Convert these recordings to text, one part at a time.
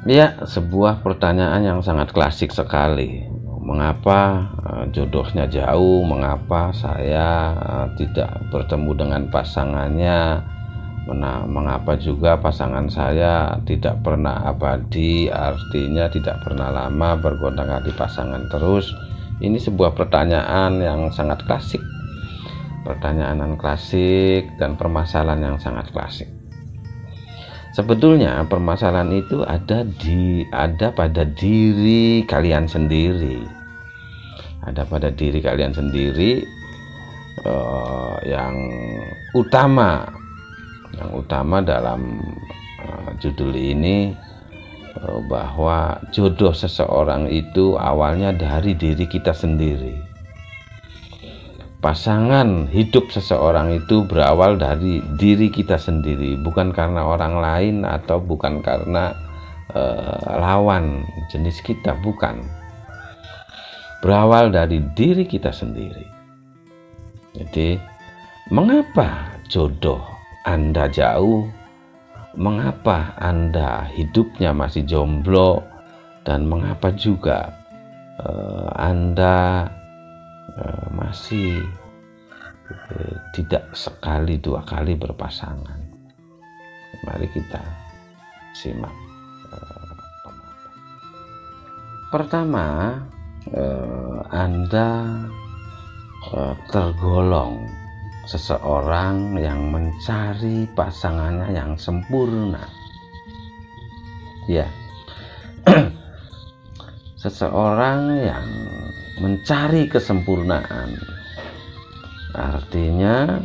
Ya, sebuah pertanyaan yang sangat klasik sekali. Mengapa jodohnya jauh? Mengapa saya tidak bertemu dengan pasangannya? Mengapa juga pasangan saya tidak pernah abadi? Artinya tidak pernah lama bergonta-ganti pasangan terus. Ini sebuah pertanyaan yang sangat klasik. Pertanyaan klasik dan permasalahan yang sangat klasik. Sebetulnya permasalahan itu ada pada diri kalian sendiri. Ada pada diri kalian sendiri yang utama dalam judul ini, bahwa jodoh seseorang itu awalnya dari diri kita sendiri. Pasangan hidup seseorang itu berawal dari diri kita sendiri, bukan karena orang lain atau bukan karena lawan jenis kita, bukan. Berawal dari diri kita sendiri. Jadi, mengapa jodoh Anda jauh? Mengapa Anda hidupnya masih jomblo? Dan mengapa juga Anda masih tidak sekali dua kali berpasangan? Mari kita simak. Pertama, Anda tergolong seseorang yang mencari pasangannya yang sempurna. Ya, seseorang yang mencari kesempurnaan. Artinya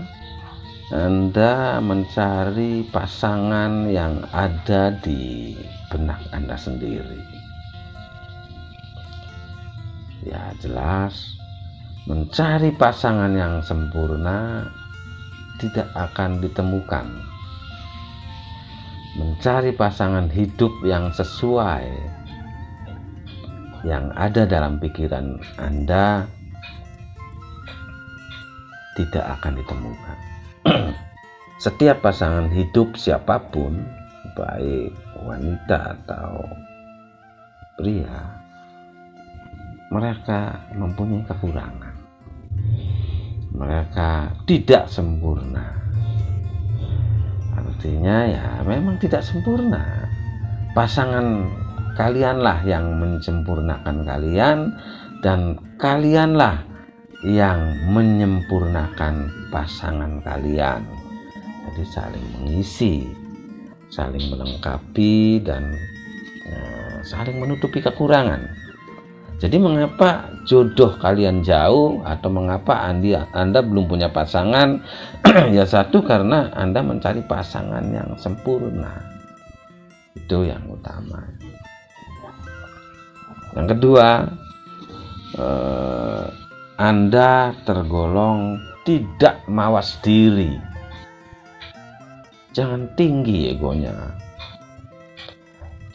Anda mencari pasangan yang ada di benak Anda sendiri. Ya, jelas mencari pasangan yang sempurna tidak akan ditemukan. Mencari pasangan hidup yang sesuai yang ada dalam pikiran Anda tidak akan ditemukan. Setiap pasangan hidup siapapun, baik wanita atau pria, mereka mempunyai kekurangan. Mereka tidak sempurna. Artinya ya memang tidak sempurna. Pasangan kalianlah yang menyempurnakan kalian, dan kalianlah yang menyempurnakan pasangan kalian. Jadi saling mengisi, saling melengkapi, dan saling menutupi kekurangan. Jadi mengapa jodoh kalian jauh atau mengapa Anda belum punya pasangan? Ya, satu, karena Anda mencari pasangan yang sempurna. Itu yang utama. Yang kedua, Anda tergolong tidak mawas diri. Jangan tinggi egonya.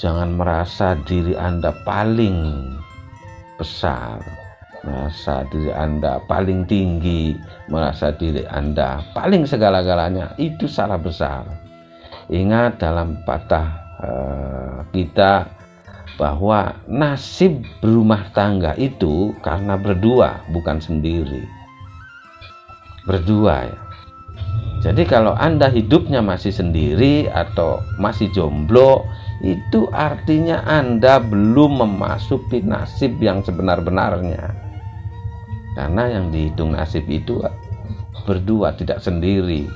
Jangan merasa diri Anda paling besar, merasa diri Anda paling tinggi, merasa diri Anda paling segala-galanya. Itu salah besar. Ingat dalam patah kita bahwa nasib berumah tangga itu karena berdua, bukan sendiri. Berdua ya. Jadi kalau Anda hidupnya masih sendiri atau masih jomblo, itu artinya Anda belum memasuki nasib yang sebenar-benarnya. Karena yang dihitung nasib itu berdua, tidak sendiri.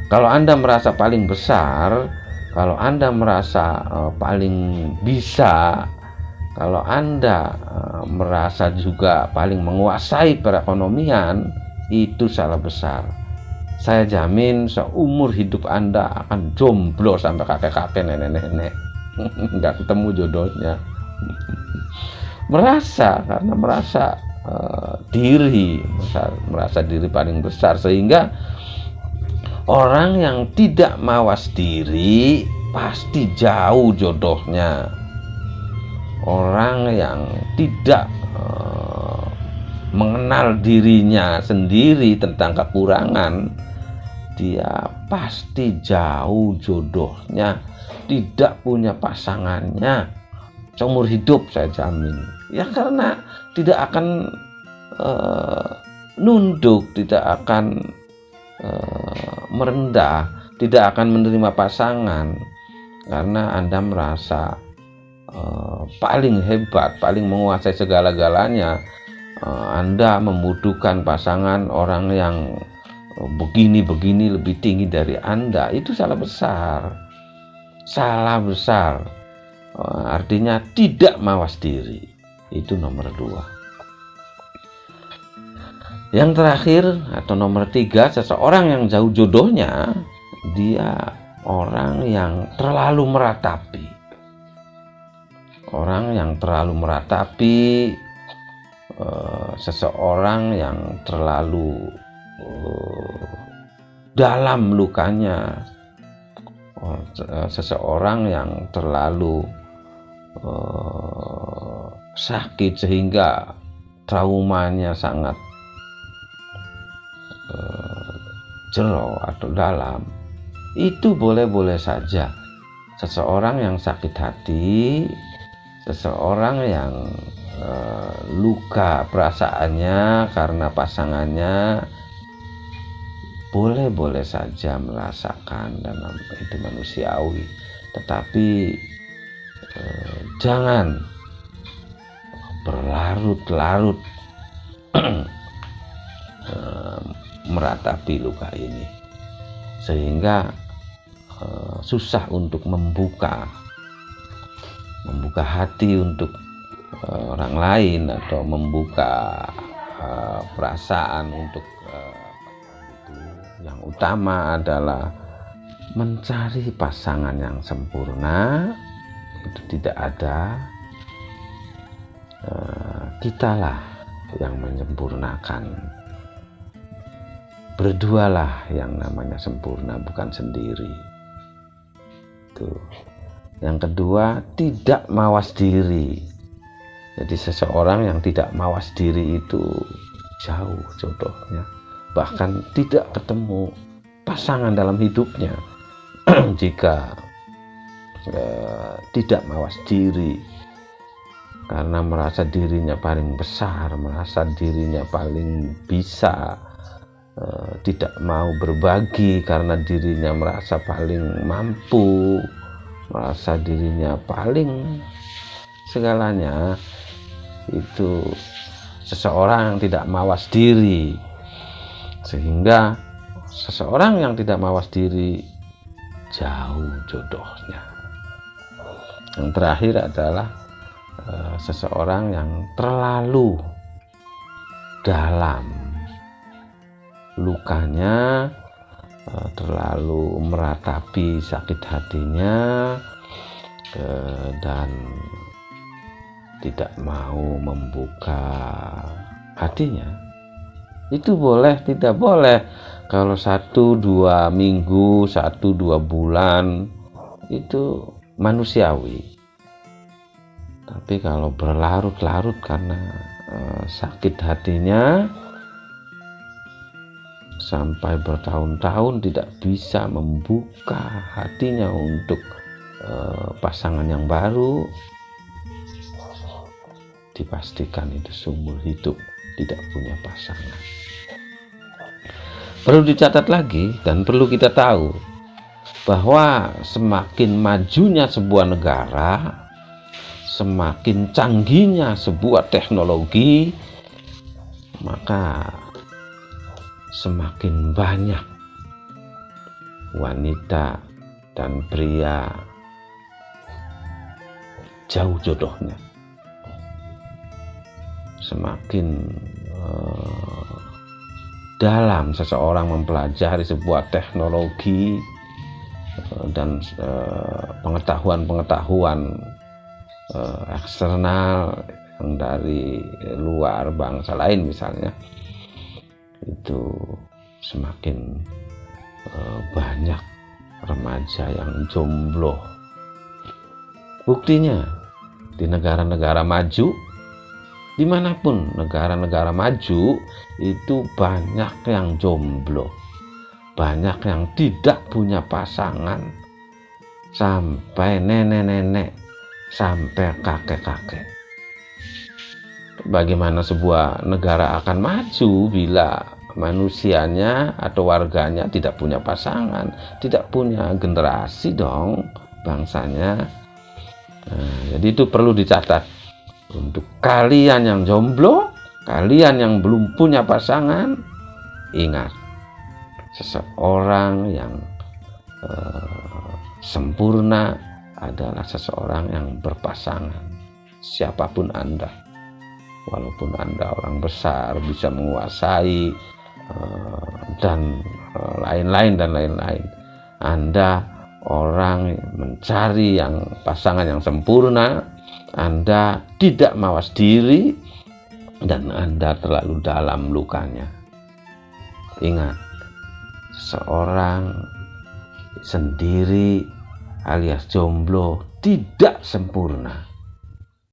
Kalau Anda merasa paling besar, kalau Anda merasa paling bisa, kalau Anda merasa juga paling menguasai perekonomian, itu salah besar. Saya jamin seumur hidup Anda akan jomblo sampai kakek-kakek, nenek-nenek. Nggak ketemu jodohnya. Karena merasa diri paling besar, sehingga orang yang tidak mawas diri pasti jauh jodohnya. Orang yang tidak mengenal dirinya sendiri tentang kekurangan, dia pasti jauh jodohnya tidak punya pasangannya seumur hidup, saya jamin. Ya karena tidak akan nunduk, tidak akan merendah, tidak akan menerima pasangan karena Anda merasa paling hebat, paling menguasai segala-galanya. Anda membutuhkan pasangan orang yang begini-begini lebih tinggi dari Anda. Itu salah besar. Salah besar. Artinya tidak mawas diri. Itu nomor 2. Yang terakhir atau nomor 3, seseorang yang jauh jodohnya, dia orang yang terlalu meratapi. Orang yang terlalu meratapi, seseorang yang terlalu dalam lukanya, seseorang yang terlalu sakit sehingga traumanya sangat jero atau dalam. Itu boleh-boleh saja. Seseorang yang sakit hati, seseorang yang luka perasaannya karena pasangannya, boleh-boleh saja merasakan, dan itu manusiawi. Tetapi jangan berlarut-larut meratapi luka ini, sehingga susah untuk membuka hati untuk orang lain, atau membuka perasaan untuk itu. Yang utama adalah mencari pasangan yang sempurna. Itu tidak ada, kitalah yang menyempurnakan. Berdualah yang namanya sempurna, bukan sendiri. Tuh. Yang kedua, tidak mawas diri. Jadi seseorang yang tidak mawas diri itu jauh jodohnya, bahkan tidak ketemu pasangan dalam hidupnya jika tidak mawas diri, karena merasa dirinya paling besar, merasa dirinya paling bisa, tidak mau berbagi karena dirinya merasa paling mampu, merasa dirinya paling segalanya. Itu seseorang yang tidak mawas diri, sehingga seseorang yang tidak mawas diri jauh jodohnya. Yang terakhir adalah seseorang yang terlalu dalam lukanya, terlalu meratapi sakit hatinya, dan tidak mau membuka hatinya. Itu boleh, tidak boleh. Kalau 1-2 minggu, 1-2 bulan, itu manusiawi. Tapi kalau berlarut-larut karena sakit hatinya, sampai bertahun-tahun tidak bisa membuka hatinya untuk pasangan yang baru, dipastikan itu seumur hidup tidak punya pasangan. Perlu dicatat lagi dan perlu kita tahu bahwa semakin majunya sebuah negara, semakin canggihnya sebuah teknologi, maka semakin banyak wanita dan pria jauh jodohnya. Semakin dalam seseorang mempelajari sebuah teknologi dan pengetahuan-pengetahuan eksternal yang dari luar bangsa lain misalnya, itu semakin banyak remaja yang jomblo. Buktinya di negara-negara maju, dimanapun negara-negara maju, itu banyak yang jomblo, banyak yang tidak punya pasangan sampai nenek-nenek, sampai kakek-kakek. Bagaimana sebuah negara akan maju bila manusianya atau warganya tidak punya pasangan, tidak punya generasi dong bangsanya. Nah, jadi itu perlu dicatat untuk kalian yang jomblo, kalian yang belum punya pasangan. Ingat, seseorang yang sempurna adalah seseorang yang berpasangan. Siapapun Anda, walaupun Anda orang besar, bisa menguasai dan lain-lain, Anda orang mencari yang pasangan yang sempurna, Anda tidak mawas diri, dan Anda terlalu dalam lukanya. Ingat, seorang sendiri alias jomblo tidak sempurna.